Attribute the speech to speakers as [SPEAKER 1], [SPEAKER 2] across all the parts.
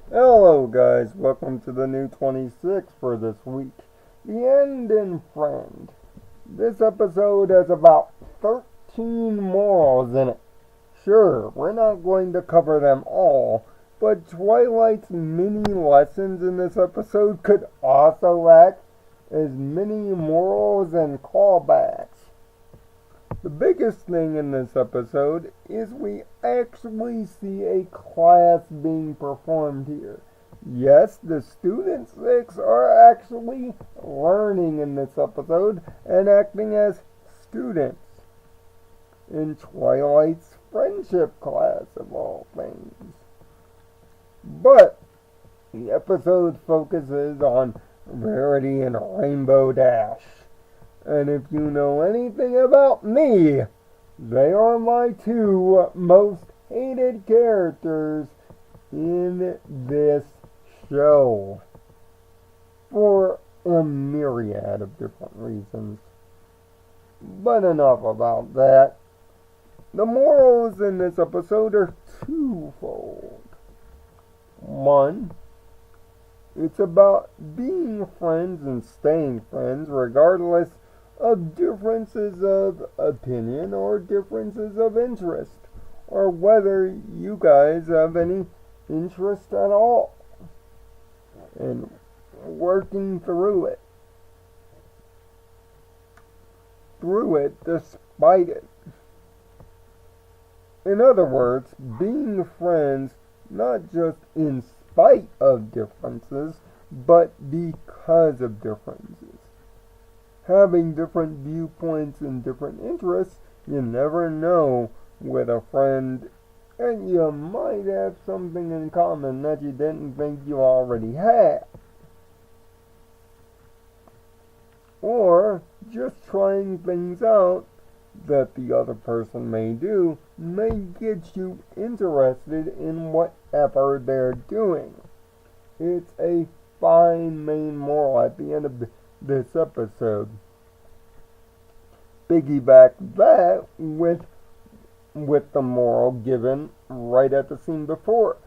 [SPEAKER 1] Hello guys, welcome to the new 26 for this week. The End and Friend. This episode has about 13 morals in it. Sure, we're not going to cover them all, but Twilight's mini lessons in this episode could also act as mini morals and callbacks. The biggest thing in this episode is we actually see a class being performed here. Yes, the student six are actually learning in this episode and acting as students in Twilight's friendship class of all things. But the episode focuses on Rarity and Rainbow Dash. And if you know anything about me, they are my two most hated characters in this show. For a myriad of different reasons. But enough about that. The morals in this episode are twofold. One, it's about being friends and staying friends regardless of differences of opinion or differences of interest, or whether you guys have any interest at all, and working through it despite it. In other words, being friends not just in spite of differences, but because of differences. Having different viewpoints and different interests, you never know with a friend, and you might have something in common that you didn't think you already had. Or just trying things out that the other person may do may get you interested in whatever they're doing. It's a fine main moral at the end of this episode. Piggyback that with the moral given right at the scene before.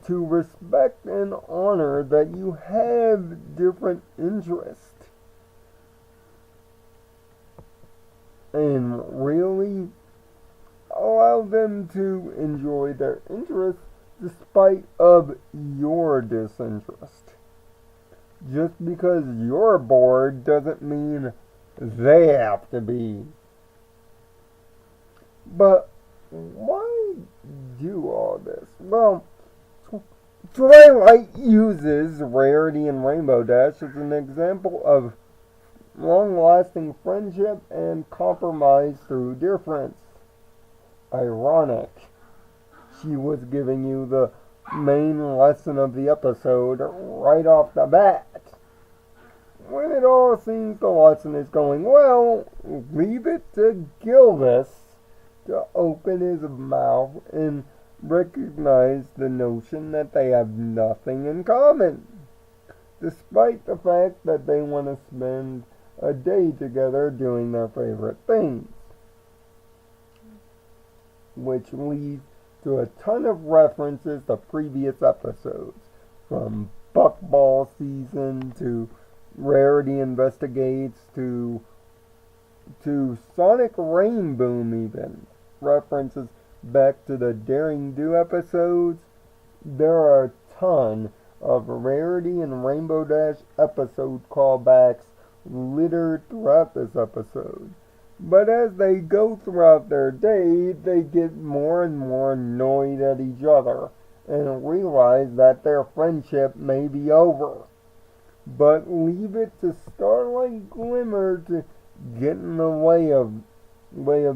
[SPEAKER 1] To respect and honor that you have different interests. And really allow them to enjoy their interests despite of your disinterest. Just because you're bored doesn't mean they have to be. But why do all this? Well, Twilight uses Rarity and Rainbow Dash as an example of long-lasting friendship and compromise through difference. Ironic. She was giving you the main lesson of the episode right off the bat. When it all seems the lesson is going well, leave it to Gilvis to open his mouth and recognize the notion that they have nothing in common, despite the fact that they want to spend a day together doing their favorite things, which leads to a ton of references to previous episodes, from Buckball season to Rarity Investigates to Sonic Rainboom even. References back to the Daring Do episodes. There are a ton of Rarity and Rainbow Dash episode callbacks littered throughout this episode. But as they go throughout their day, they get more and more annoyed at each other and realize that their friendship may be over. But leave it to Starlight Glimmer to get in the way of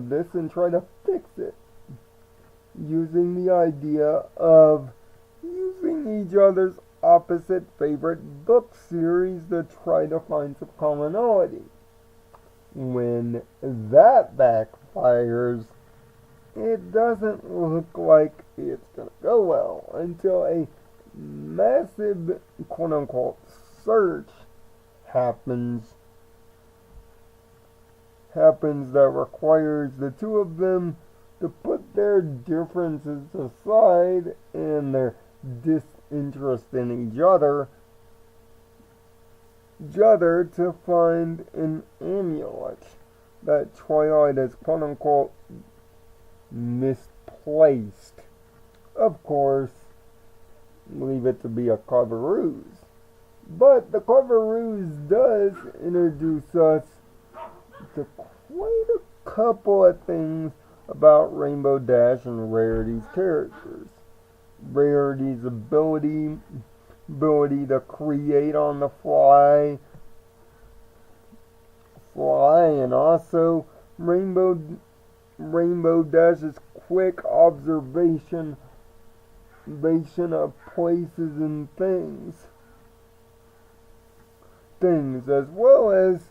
[SPEAKER 1] this and try to fix it, using the idea of using each other's opposite favorite book series to try to find some commonality. When that backfires, it doesn't look like it's gonna go well until a massive quote-unquote search happens that requires the two of them to put their differences aside and their interest in each other to find an amulet that Twilight has quote unquote misplaced. Of course, leave it to be a clever ruse. But the clever ruse does introduce us to quite a couple of things about Rainbow Dash and Rarity's characters. Rarity's ability to create on the fly, and also Rainbow Dash's quick observation of places and things, as well as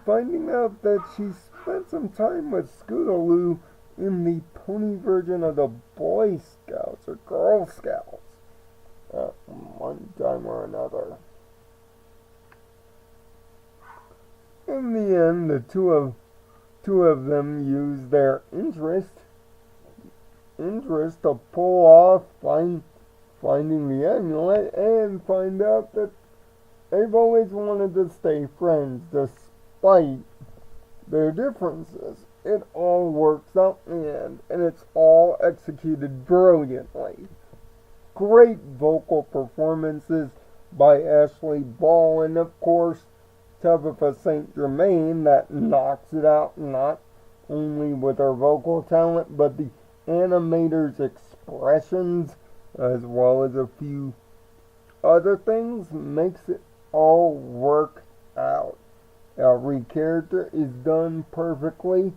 [SPEAKER 1] finding out that she spent some time with Scootaloo in the pony version of the Boy Scouts or Girl Scouts at one time or another. In the end, the two of them use their interest to pull off finding the amulet and find out that they've always wanted to stay friends despite their differences. It all works out in the end, and it's all executed brilliantly. Great vocal performances by Ashley Ball, and of course Tabitha St. Germain, that knocks it out not only with her vocal talent, but the animator's expressions, as well as a few other things, makes it all work out. Every character is done perfectly,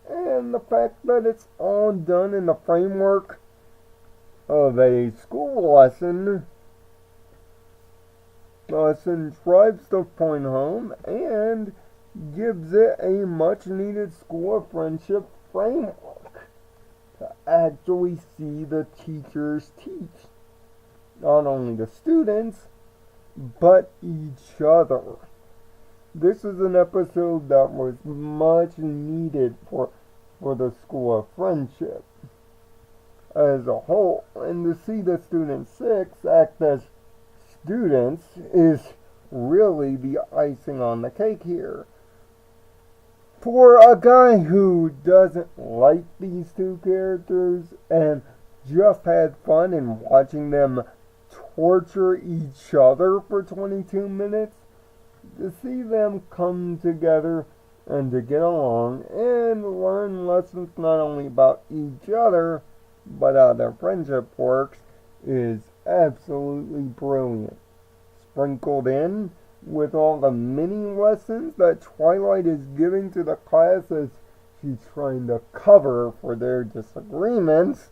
[SPEAKER 1] and the fact that it's all done in the framework of a school lesson drives the point home and gives it a much needed school of friendship framework to actually see the teachers teach not only the students but each other. This is an episode that was much needed for the school of friendship as a whole, and to see the Student 6 act as students is really the icing on the cake here. For a guy who doesn't like these two characters and just had fun in watching them torture each other for 22 minutes, to see them come together and to get along and learn lessons not only about each other but how their friendship works is absolutely brilliant. Sprinkled in with all the mini lessons that Twilight is giving to the class as she's trying to cover for their disagreements,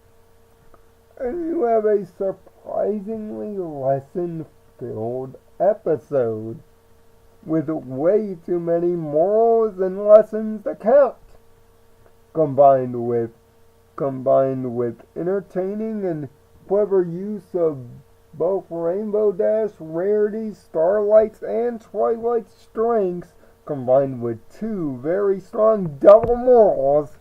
[SPEAKER 1] and you have a surprisingly lesson-filled episode with way too many morals and lessons to count, combined with entertaining and clever use of both Rainbow Dash, Rarity, Starlight's, and Twilight's strengths, combined with two very strong double morals.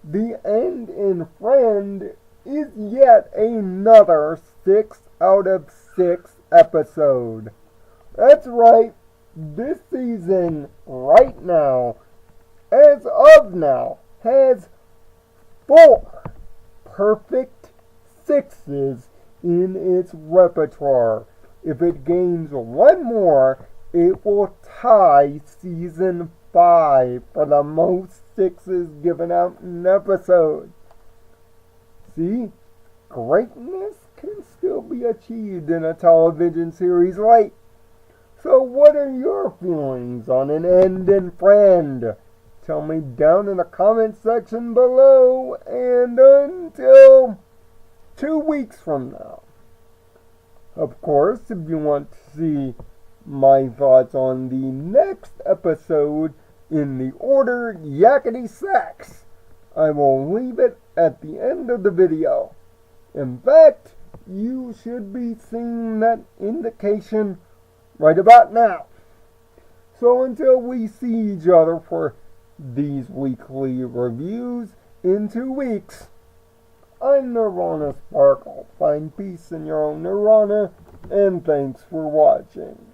[SPEAKER 1] The End in Friend is yet another 6 out of 6 episode. That's right, this season, right now, as of now, has 4 perfect 6s in its repertoire. If it gains one more, it will tie season 5 for the most 6s given out in an episode. See, greatness can still be achieved in a television series like. So what are your feelings on An End in Friend? Tell me down in the comment section below, and until 2 weeks from now. Of course, if you want to see my thoughts on the next episode in the order Yakety Sax, I will leave it at the end of the video. In fact, you should be seeing that indication right about now. So until we see each other for these weekly reviews in 2 weeks, I'm Nirvana Sparkle. Find peace in your own Nirvana, and thanks for watching.